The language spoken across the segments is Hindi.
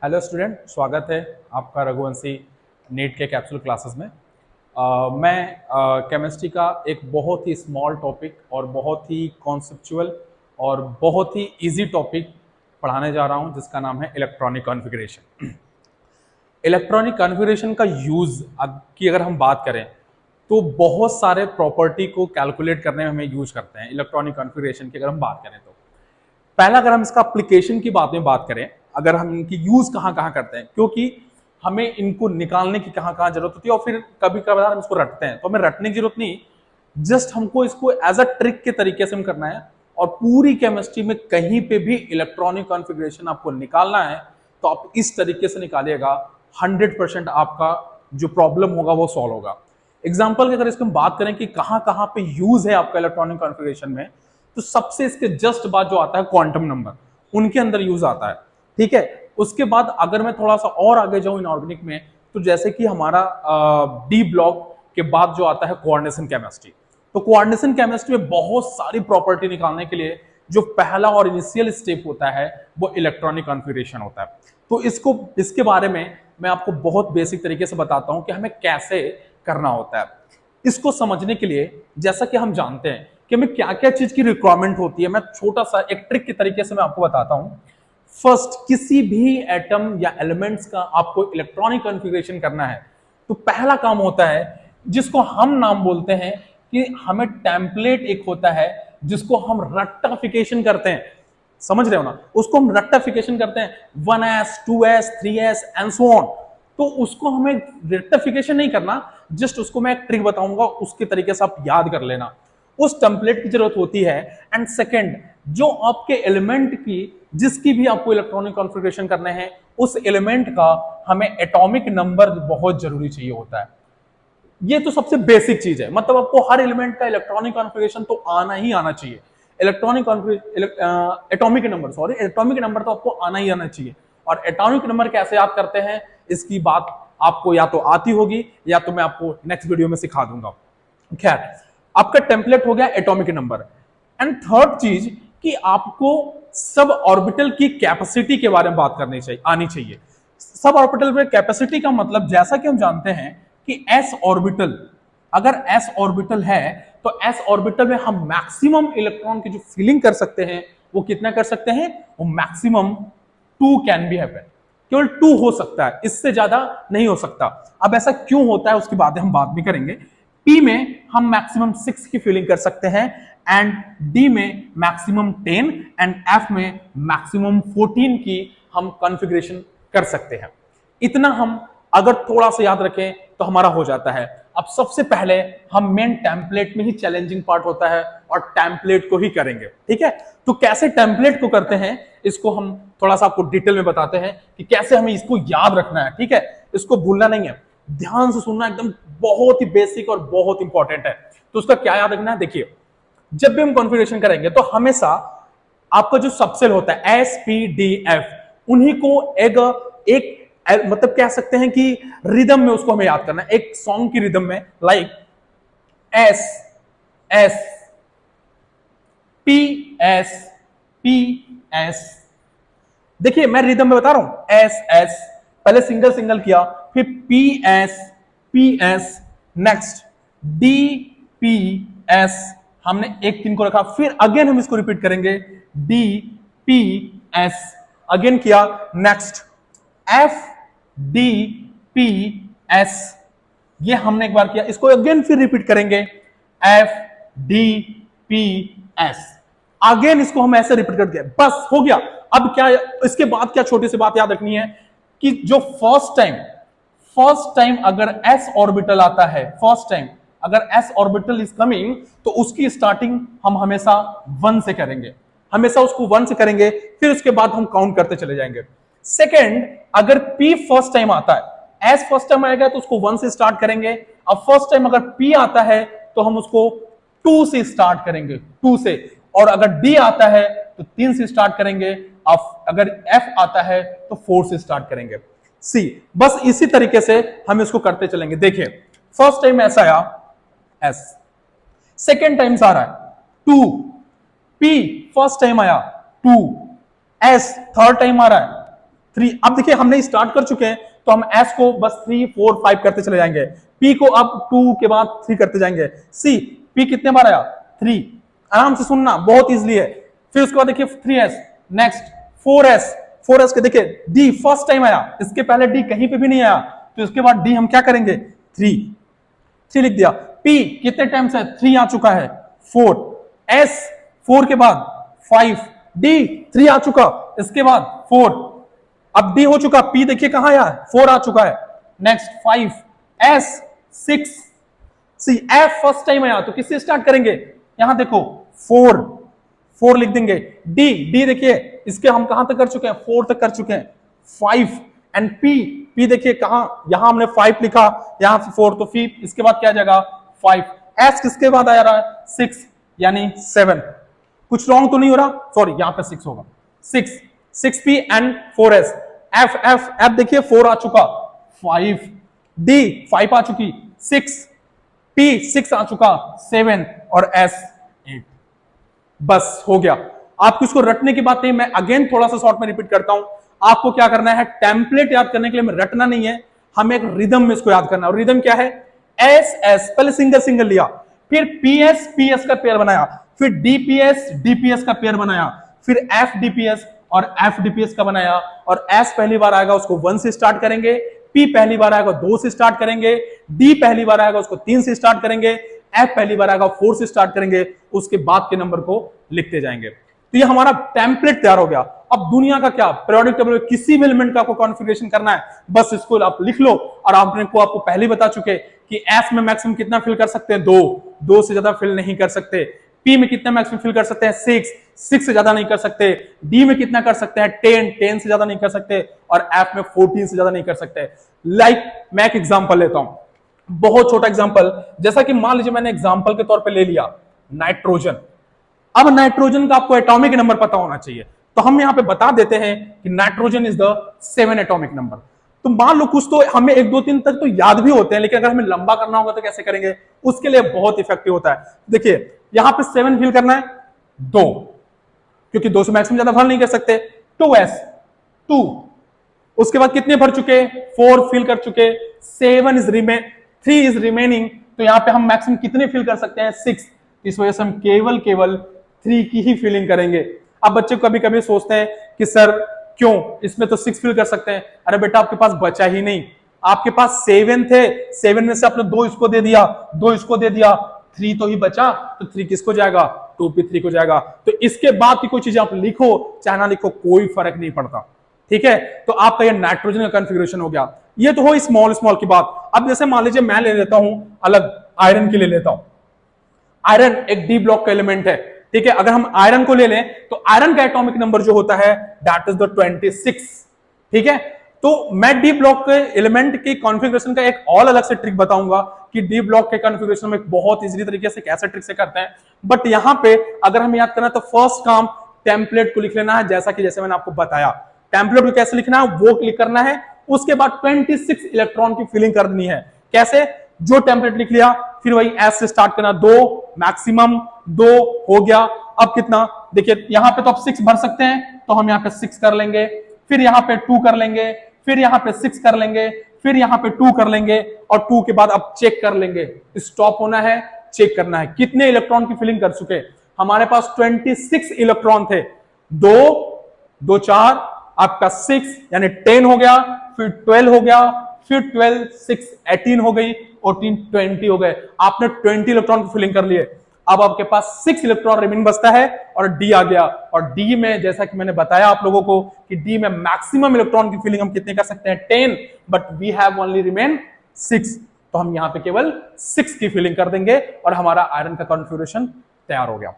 हेलो स्टूडेंट, स्वागत है आपका रघुवंशी नीट के कैप्सूल क्लासेस में। मैं केमिस्ट्री का एक बहुत ही स्मॉल टॉपिक और बहुत ही कॉन्सेप्चुअल और बहुत ही इजी टॉपिक पढ़ाने जा रहा हूं, जिसका नाम है इलेक्ट्रॉनिक कॉन्फ़िगरेशन। इलेक्ट्रॉनिक कॉन्फ़िगरेशन का यूज़ की अगर हम बात करें तो बहुत सारे प्रॉपर्टी को कैलकुलेट करने में हमें यूज करते हैं। इलेक्ट्रॉनिक कॉन्फ़िगरेशन की अगर हम बात करें तो पहला, अगर हम इसका एप्लीकेशन की बात करें, अगर हम इनकी यूज कहां कहां करते हैं, क्योंकि हमें इनको निकालने की कहां कहां जरूरत होती है और फिर कभी कभार हम इसको रटते हैं, तो हमें रटने की जरूरत नहीं, जस्ट हमको इसको एज अ ट्रिक के तरीके से हम करना है। और पूरी केमिस्ट्री में कहीं पे भी इलेक्ट्रॉनिक कॉन्फ़िगरेशन आपको निकालना है तो आप इस तरीके से निकालिएगा, 100% आपका जो प्रॉब्लम होगा वो सॉल्व होगा। एग्जाम्पल की अगर इसकी हम बात करें कि कहां कहां पे यूज है आपका इलेक्ट्रॉनिक कॉन्फ़िगरेशन में, तो सबसे इसके जस्ट बाद जो आता है क्वांटम नंबर, उनके अंदर यूज आता है। ठीक है, उसके बाद अगर मैं थोड़ा सा और आगे जाऊं इनऑर्गेनिक में, तो जैसे कि हमारा डी ब्लॉक के बाद जो आता है कोऑर्डिनेशन केमिस्ट्री, तो कोऑर्डिनेशन केमिस्ट्री में बहुत सारी प्रॉपर्टी निकालने के लिए जो पहला और इनिशियल स्टेप होता है वो इलेक्ट्रॉनिक कॉन्फ़िगरेशन होता है। तो इसके बारे में मैं आपको बहुत बेसिक तरीके से बताता हूं कि हमें कैसे करना होता है। इसको समझने के लिए जैसा कि हम जानते हैं कि हमें क्या क्या चीज की रिक्वायरमेंट होती है, मैं छोटा सा एक ट्रिक के तरीके से मैं आपको बताता हूं। फर्स्ट, किसी भी एटम या एलिमेंट्स का आपको इलेक्ट्रॉनिक कॉन्फ़िगरेशन करना है तो पहला काम होता है जिसको हम नाम बोलते हैं कि हमें टेम्पलेट एक होता है जिसको हम रट्टाफिकेशन करते हैं। समझ रहे हो ना, उसको हम रट्टाफिकेशन करते हैं, 1s 2s 3s and so on. तो उसको हमें रेक्टिफिकेशन नहीं करना, जस्ट उसको मैं एक ट्रिक बताऊंगा, उसके तरीके से आप याद कर लेना। उस टेम्पलेट की जरूरत होती है। एंड सेकंड, जो आपके एलिमेंट की जिसकी भी आपको इलेक्ट्रॉनिक कॉन्फ़िगरेशन करने हैं, उस एलिमेंट का हमें एटॉमिक नंबर बहुत जरूरी चाहिए होता है। ये तो सबसे बेसिक चीज है, मतलब आपको हर एलिमेंट का इलेक्ट्रॉनिक कॉन्फ़िगरेशन तो आना ही आना चाहिए। Electronic atomic number, sorry, atomic number तो आपको आना ही आना चाहिए। और एटॉमिक नंबर कैसे याद करते हैं इसकी बात आपको या तो आती होगी या तो मैं आपको नेक्स्ट वीडियो में सिखा दूंगा। खैर, आपका टेम्पलेट हो गया एटॉमिक नंबर। एंड थर्ड चीज कि आपको सब ऑर्बिटल की कैपेसिटी के बारे में बात करनी चाहिए, आनी चाहिए। सब ऑर्बिटल में कैपेसिटी का मतलब, जैसा कि हम जानते हैं कि एस ऑर्बिटल, अगर एस ऑर्बिटल है तो एस ऑर्बिटल में हम मैक्सिमम इलेक्ट्रॉन की जो फिलिंग कर सकते हैं वो कितना कर सकते हैं, वो मैक्सिमम 2 कैन बी हैपन, केवल 2 हो सकता है, इससे ज्यादा नहीं हो सकता। अब ऐसा क्यों होता है उसकी बातें हम बाद में करेंगे। पी में हम मैक्सिमम 6 की फिलिंग कर सकते हैं, एंड डी में मैक्सिमम 10, एंड एफ में मैक्सिमम 14 की हम कॉन्फ़िगरेशन कर सकते हैं। इतना हम अगर थोड़ा सा याद रखें तो हमारा हो जाता है। अब सबसे पहले हम मेन टेम्पलेट में ही चैलेंजिंग पार्ट होता है और टेम्पलेट को ही करेंगे। ठीक है, तो कैसे टेम्पलेट को करते हैं इसको हम थोड़ा सा आपको डिटेल में बताते हैं कि कैसे हमें इसको याद रखना है। ठीक है, इसको भूलना नहीं है, ध्यान से सुनना, एकदम बहुत ही बेसिक और बहुत इंपॉर्टेंट है। तो उसका क्या याद रखना है, देखिए, जब भी हम कॉन्फ़िगरेशन करेंगे तो हमेशा आपका जो सबसेल होता है एस पी डी एफ, उन्हीं को एक मतलब कह सकते हैं कि रिदम में उसको हमें याद करना है, एक सॉन्ग की रिदम में, like S S P S P S. देखिए मैं रिदम में बता रहा हूं, एस एस, पहले सिंगल सिंगल किया, फिर P S, next D P S, हमने एक 3 को रखा, फिर अगेन हम इसको रिपीट करेंगे, डी पी एस, अगेन किया, next F D P S, ये हमने एक बार किया, इसको अगेन फिर रिपीट करेंगे, F D P S, again इसको हम ऐसे रिपीट कर दिया, बस हो गया। अब क्या, इसके बाद क्या छोटी सी बात याद रखनी है कि जो फर्स्ट टाइम अगर एस ऑर्बिटल आता है, फर्स्ट टाइम अगर एस ऑर्बिटल इज कमिंग, तो उसकी स्टार्टिंग हम हमेशा 1 से करेंगे, हमेशा उसको 1 से करेंगे, फिर उसके बाद हम काउंट करते चले जाएंगे। सेकेंड, अगर पी फर्स्ट टाइम आता है, एस फर्स्ट टाइम आएगा तो उसको 1 से स्टार्ट करेंगे। अब फर्स्ट टाइम अगर पी आता है तो हम उसको 2 से स्टार्ट करेंगे, 2 से। और अगर डी आता है तो 3 से स्टार्ट करेंगे, अब अगर एफ आता है तो 4 से स्टार्ट करेंगे, सी। बस इसी तरीके से हम इसको करते चलेंगे। देखिए, फर्स्ट टाइम ऐसा आया एस, सेकेंड टाइम आ रहा है 2, पी फर्स्ट टाइम आया 2, एस थर्ड टाइम आ रहा है 3। अब देखिए हमने स्टार्ट कर चुके हैं, तो हम S को बस 3 4 5 करते चले जाएंगे, P को अब 2 के बाद 3 करते जाएंगे, C P कितने बार आया 3, आराम से सुनना बहुत इजीली है। फिर उसके बाद देखिए 3S, नेक्स्ट 4S के देखिए D फर्स्ट टाइम आया, इसके पहले D कहीं पे भी नहीं आया, तो इसके बाद D हम क्या करेंगे 3 लिख दिया। P कितने टाइम से 3 आ चुका है 4, S 4 के बाद 5, D 3 आ चुका, इसके बाद 4, अब D हो चुका, P देखिए कहां आया 4 आ चुका है, नेक्स्ट 5, S 6, सी F फर्स्ट टाइम आया, तो किससे स्टार्ट करेंगे, यहां देखो 4 लिख देंगे। D देखिए इसके हम कहां तक कर चुके हैं 4 तक कर चुके हैं, 5 एंड P देखिए कहां, यहां हमने 5 लिखा, यहां से 4, तो फिर इसके बाद क्या जाएगा 5, S किसके बाद आ रहा है 6 यानी 7, कुछ रॉन्ग तो नहीं हो रहा, सॉरी यहां पे 6 होगा, 6P एंड 4S, F देखिए 4 आ चुका, 5 D 5 आ चुकी, 6P 6 आ चुका, 7 और S 8, बस हो गया। आपको इसको रटने की बात नहीं, मैं अगेन थोड़ा सा शॉर्ट में रिपीट करता हूं, आपको क्या करना है, टेम्पलेट याद करने के लिए रटना नहीं है, हमें एक रिदम में इसको याद करना है, और रिदम क्या है S पहले सिंगल लिया, फिर PS का पेयर बनाया, फिर DPS का पेयर बनाया, फिर FDPS और FDPS का बनाया, और S पहली बार आएगा उसको 1 से स्टार्ट करेंगे, P पहली बार आएगा 2 से स्टार्ट करेंगे, D पहली बार आएगा उसको 3 से स्टार्ट करेंगे, F पहली बार आएगा 4 से स्टार्ट करेंगे, उसके बाद के नंबर को लिखते जाएंगे। तो ये हमारा टेम्पलेट तैयार हो गया। अब दुनिया का क्या पीरियोडिक टेबल में किसी भी एलिमेंट का आपको कॉन्फ़िगरेशन करना है, बस इसको आप लिख लो, और आपको पहले बता चुके कि S में मैक्सिमम कितना फिल कर सकते हैं 2 से ज्यादा फिल नहीं कर सकते, P में कितना मैक्सिमम फिल कर सकते हैं 6 से ज्यादा नहीं कर सकते, D में कितना कर सकते हैं 10 से ज्यादा नहीं कर सकते, और F में 14 से ज्यादा नहीं कर सकते। मैं एक एग्जांपल लेता हूं, बहुत छोटा एग्जांपल, जैसा कि मान लीजिए मैंने एग्जांपल के तौर पे ले लिया नाइट्रोजन। अब नाइट्रोजन का आपको एटॉमिक नंबर पता होना चाहिए, तो हम यहां पे बता देते हैं कि nitrogen is the 7 atomic number. तो मान लो कुछ तो हमें 1 2 3 तक तो याद भी होते हैं, लेकिन अगर हमें लंबा करना होगा तो कैसे करेंगे, उसके लिए बहुत इफेक्टिव होता है। देखिए यहां पे 7 फिल करना है 2, क्योंकि 2 से मैक्सिमम ज्यादा भर नहीं कर सकते, 2S 2, उसके बाद कितने भर चुके 4 फिल कर चुके, 3 इज रिमेनिंग, तो यहां पे हम मैक्सिमम कितने फिल कर सकते हैं 6, इस वजह से हम केवल 3 की ही फिलिंग करेंगे। अब बच्चे कभी कभी सोचते हैं कि सर क्यों, इसमें तो 6 फिल कर सकते हैं, अरे बेटा आपके पास बचा ही नहीं, आपके पास 7 थे, 7 में से आपने 2 इसको दे दिया, 2 इसको दे दिया, 3 तो ही बचा, तो 3 किसको जाएगा 2p3 को जाएगा। तो इसके बाद की कोई चीज आप लिखो चाहे ना लिखो कोई फर्क नहीं पड़ता, ठीक है। तो आपका ये नाइट्रोजन का कॉन्फ़िगरेशन हो गया। ये तो हो स्मॉल की बात। अब जैसे मान लीजिए मैं ले लेता हूं अलग, आयरन के ले लेता हूं, आयरन एक डी ब्लॉक का एलिमेंट है, ठीक है। अगर हम आयरन को ले लें तो आयरन का एटॉमिक नंबर जो होता है दैट इज द 26, ठीक है। तो मैं डी ब्लॉक के एलिमेंट की कॉन्फ़िगरेशन का एक और अलग से ट्रिक बताऊंगा कि डी ब्लॉक के कॉन्फ़िगरेशन में बहुत इजीली तरीके से कैसे ट्रिक से करते हैं, बट यहां पे अगर हम याद करना तो फर्स्ट काम टेम्पलेट को लिख लेना है, जैसे मैंने आपको बताया टेम्पलेट को कैसे लिखना है वो क्लिक करना है, उसके बाद 26 इलेक्ट्रॉन की फिलिंग करनी है। कैसे, जो टेम्पलेट लिख लिया फिर वही एस से स्टार्ट करना, 2 मैक्सिमम 2 हो गया। अब कितना देखिए यहां पे तो आप 6 भर सकते हैं, तो हम यहां पे 6 कर लेंगे, फिर यहां पे 2 कर लेंगे, फिर यहां पे 6 कर लेंगे, फिर यहां पे 2 कर लेंगे, और 2 के बाद अब चेक कर लेंगे, स्टॉप होना है, चेक करना है कितने इलेक्ट्रॉन की फिलिंग कर चुके। हमारे पास 26 इलेक्ट्रॉन थे, 2 4 आपका 6 यानी 10 हो गया, फिर 12 हो गया, फिर 12 6 18 हो गई, 18 20 हो गए। आपने 20 इलेक्ट्रॉन की फिलिंग कर लिए। अब आपके पास 6 इलेक्ट्रॉन रिमेनिंग बचता है और डी आ गया, और डी में जैसा कि मैंने बताया आप लोगों को कि डी में मैक्सिमम इलेक्ट्रॉन की फिलिंग हम कितने कर सकते हैं 10, but we have only remain 6, तो हम यहां पे केवल 6 की फिलिंग कर देंगे और हमारा आयरन का कॉन्फ़िगरेशन तैयार हो गया।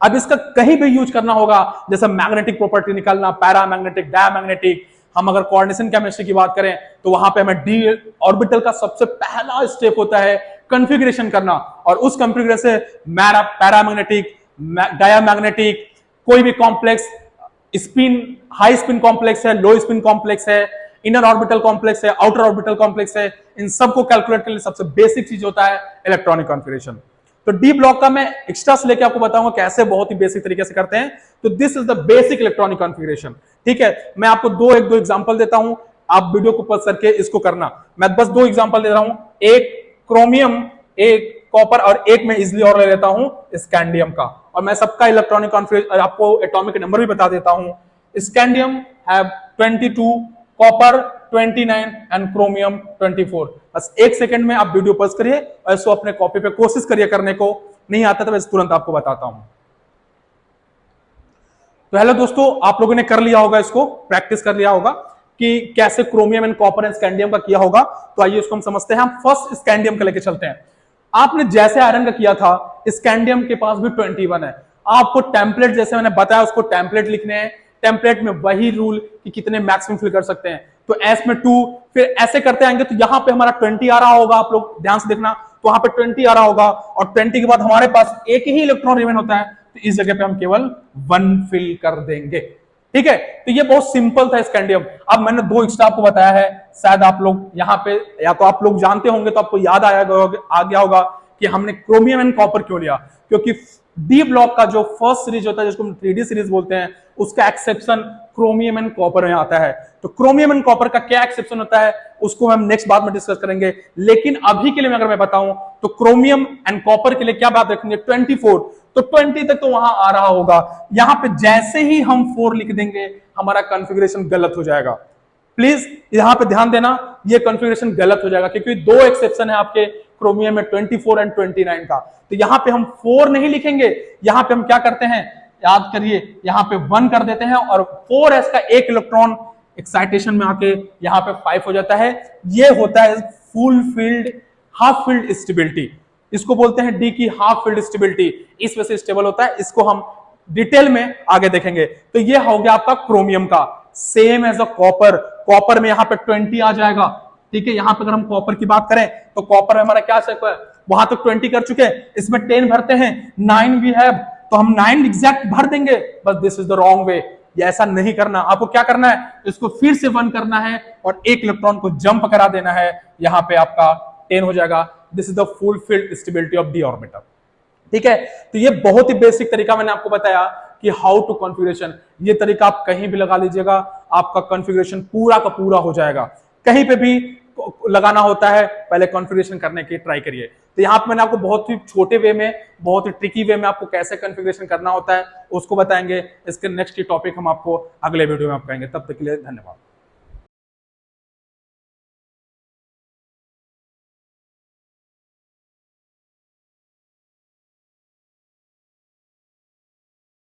अब इसका कहीं भी यूज करना होगा, जैसे मैग्नेटिक प्रॉपर्टी निकालना, पैरामैग्नेटिक, डायमैग्नेटिक, हम अगर कोऑर्डिनेशन केमिस्ट्री की बात करें तो वहां पे हमें डी ऑर्बिटल का सबसे पहला स्टेप होता है कॉन्फ़िगरेशन करना, और उस कॉन्फ़िगरेशन से पैरामैग्नेटिक, डायमैग्नेटिक, कोई भी complex spin, high spin complex है, लो स्पिन कॉम्प्लेक्स है, इनर ऑर्बिटल कॉम्प्लेक्स है, आउटर ऑर्बिटल कॉम्प्लेक्स है, इन सबको कैलकुलेट करने सबसे बेसिक चीज होता है इलेक्ट्रॉनिक कॉन्फ़िगरेशन। तो डी ब्लॉक का मैं एक्स्ट्रा से लेके आपको बताऊंगा कैसे बहुत ही बेसिक तरीके से करते हैं। तो this is the basic electronic configuration. ठीक है, मैं आपको एक दो एग्जांपल देता हूं, आप वीडियो को पॉज करके इसको करना। मैं बस 2 एग्जांपल दे रहा हूं, एक क्रोमियम, एक कॉपर, और एक मैं इजिली और ले लेता हूं स्कैंडियम का, और मैं सबका इलेक्ट्रॉनिक कॉन्फ़िगरेशन आपको एटॉमिक नंबर भी बता देता हूं। Scandium have 22, copper 29 and chromium 24। बस 1 सेकंड में आप वीडियो पॉज करिए और इसको अपने कॉपी पे कोशिश करिए करने को, नहीं आता तो मैं तुरंत आपको बताता हूं। तो हेलो दोस्तों, आप लोगों ने कर लिया होगा, इसको प्रैक्टिस कर लिया होगा कि कैसे chromium and copper and scandium का किया होगा। तो आइए इसको हम समझते हैं। हम फर्स्ट स्कैंडियम का लेके चलते हैं। आपने जैसे आयरन का किया था, स्कैंडियम के पास भी 21 है। आपको टेम्पलेट जैसे मैंने बताया उसको टेम्पलेट लिखने हैं, टेम्पलेट में वही रूल कि कितने मैक्सिमम फिल कर सकते हैं। तो एस में 2, फिर ऐसे करते आएंगे तो यहां पे हमारा 20 आ रहा होगा, आप लोग ध्यान से देखना, तो वहां पे 20 आ रहा होगा, और 20 के बाद हमारे पास एक ही इलेक्ट्रॉन रिमेन होता है, तो इस जगह पे हम केवल 1 फिल कर देंगे। ठीक है, तो ये बहुत सिंपल था स्कैंडियम। अब मैंने 2 एक्स्ट्रा आपको बताया है, शायद आप लोग यहाँ पे या तो आप लोग जानते होंगे तो आपको याद आ गया होगा कि हमने क्रोमियम एंड कॉपर क्यों लिया, क्योंकि डी ब्लॉक का जो फर्स्ट सीरीज होता है जिसको हम 3D सीरीज बोलते हैं, उसका एक्सेप्शन क्रोमियम एंड कॉपर में आता है। तो क्रोमियम एंड कॉपर का क्या एक्सेप्शन होता है उसको हम नेक्स्ट बात में डिस्कस करेंगे, लेकिन अभी के लिए अगर मैं बताऊं तो क्रोमियम एंड कॉपर के लिए क्या बात रखेंगे, 24। तो 20 तक तो वहां आ रहा होगा, यहां पे जैसे ही हम 4 लिख देंगे हमारा कॉन्फ़िगरेशन गलत हो जाएगा। प्लीज यहां पे ध्यान देना, ये कॉन्फ़िगरेशन गलत हो जाएगा क्योंकि 2 एक्सेप्शन है आपके क्रोमियम में, 24 एंड 29 का। तो यहां पे हम 4 नहीं लिखेंगे, यहां पे हम क्या करते हैं, याद करिए, यहां पे 1 कर देते हैं और 4s का एक इलेक्ट्रॉन एक्साइटेशन में आके यहां पे 5 हो जाता है। ये होता है full field half field stability, इसको बोलते हैं डी की हाफ फील्ड स्टेबिलिटी, इस वजह से स्टेबल होता है। इसको हम डिटेल में आगे देखेंगे। तो ये हो गया आपका क्रोमियम का। Same as a copper, copper में यहां पे 20 आ जाएगा। ठीक है, यहां पे अगर हम कॉपर की बात करें तो कॉपर में हमारा क्या है, वहां तक 20 कर चुके हैं, इसमें 10 भरते हैं, 9 भी है तो हम 9 एग्जैक्ट भर देंगे। बस this is the wrong way, ये ऐसा नहीं करना। आपको क्या करना है, इसको फिर से 1 करना है और एक इलेक्ट्रॉन को जंप करा देना है, यहां पे आपका 10 हो जाएगा। This is the full field stability of D orbital. ठीक है, तो ये बहुत ही बेसिक तरीका मैंने आपको बताया कि हाउ टू कॉन्फ़िगरेशन। ये तरीका आप कहीं भी लगा लीजिएगा, आपका कॉन्फ़िगरेशन पूरा का पूरा हो जाएगा। कहीं पे भी लगाना होता है, पहले कॉन्फ़िगरेशन करने की ट्राई करिए। तो यहाँ पे मैंने आपको बहुत ही छोटे वे में, बहुत ही ट्रिकी वे में आपको कैसे कॉन्फ़िगरेशन करना होता है उसको बताएंगे। इसके नेक्स्ट टॉपिक हम आपको अगले वीडियो में आप कहेंगे। तब तक के लिए धन्यवाद।